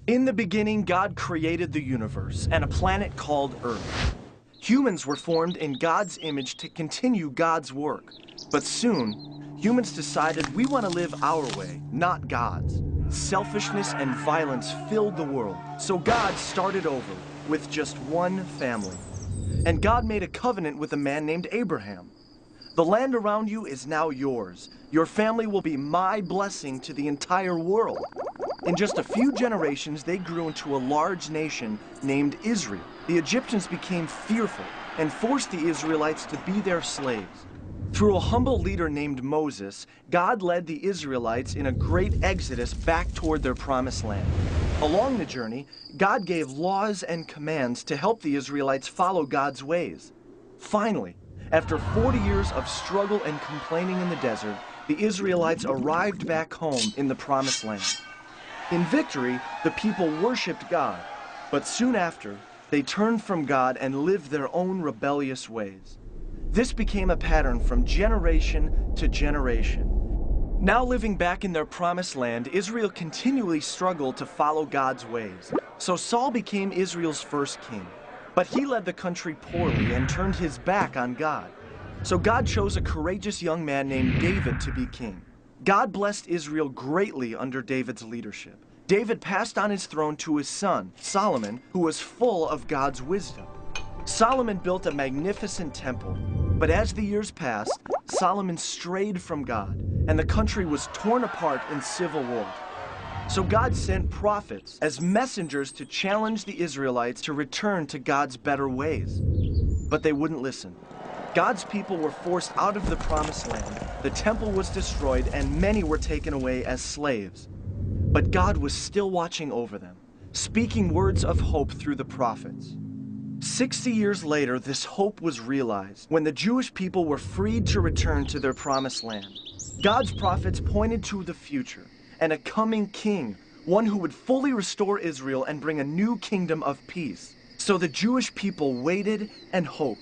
In the beginning, God created the universe and a planet called Earth. Humans were formed in God's image to continue God's work. But soon, humans decided we want to live our way, not God's. Selfishness and violence filled the world, so God started over with just one family. And God made a covenant with a man named Abraham. The land around you is now yours. Your family will be my blessing to the entire world. In just a few generations, they grew into a large nation named Israel. The Egyptians became fearful and forced the Israelites to be their slaves. Through a humble leader named Moses, God led the Israelites in a great exodus back toward their promised land. Along the journey, God gave laws and commands to help the Israelites follow God's ways. Finally, after 40 years of struggle and complaining in the desert, the Israelites arrived back home in the promised land. In victory, the people worshipped God, but soon after, they turned from God and lived their own rebellious ways. This became a pattern from generation to generation. Now living back in their promised land, Israel continually struggled to follow God's ways. So Saul became Israel's first king. But he led the country poorly and turned his back on God. So God chose a courageous young man named David to be king. God blessed Israel greatly under David's leadership. David passed on his throne to his son, Solomon, who was full of God's wisdom. Solomon built a magnificent temple, but as the years passed, Solomon strayed from God, and the country was torn apart in civil war. So God sent prophets as messengers to challenge the Israelites to return to God's better ways. But they wouldn't listen. God's people were forced out of the promised land, the temple was destroyed, and many were taken away as slaves. But God was still watching over them, speaking words of hope through the prophets. 60 years later, this hope was realized when the Jewish people were freed to return to their promised land. God's prophets pointed to the future and a coming king, one who would fully restore Israel and bring a new kingdom of peace. So the Jewish people waited and hoped,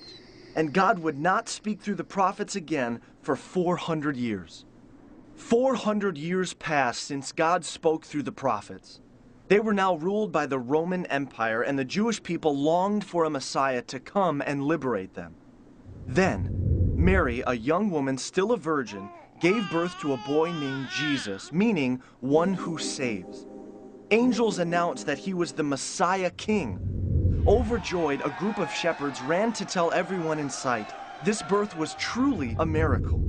and God would not speak through the prophets again for 400 years. 400 years passed since God spoke through the prophets. They were now ruled by the Roman Empire, and the Jewish people longed for a Messiah to come and liberate them. Then, Mary, a young woman still a virgin, gave birth to a boy named Jesus, meaning one who saves. Angels announced that he was the Messiah King. Overjoyed, a group of shepherds ran to tell everyone in sight this birth was truly a miracle.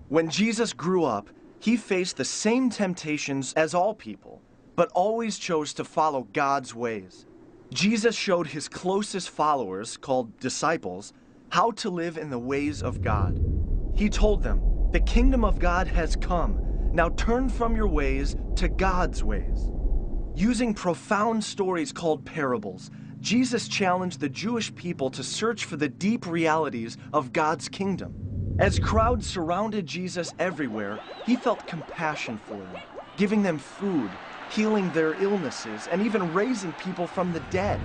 When Jesus grew up, he faced the same temptations as all people, but always chose to follow God's ways. Jesus showed his closest followers, called disciples, how to live in the ways of God. He told them, "The kingdom of God has come. Now turn from your ways to God's ways." Using profound stories called parables, Jesus challenged the Jewish people to search for the deep realities of God's kingdom. As crowds surrounded Jesus everywhere, he felt compassion for them, giving them food, healing their illnesses, and even raising people from the dead.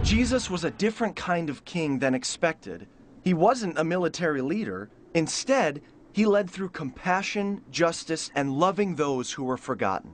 Jesus was a different kind of king than expected. He wasn't a military leader. Instead, he led through compassion, justice, and loving those who were forgotten.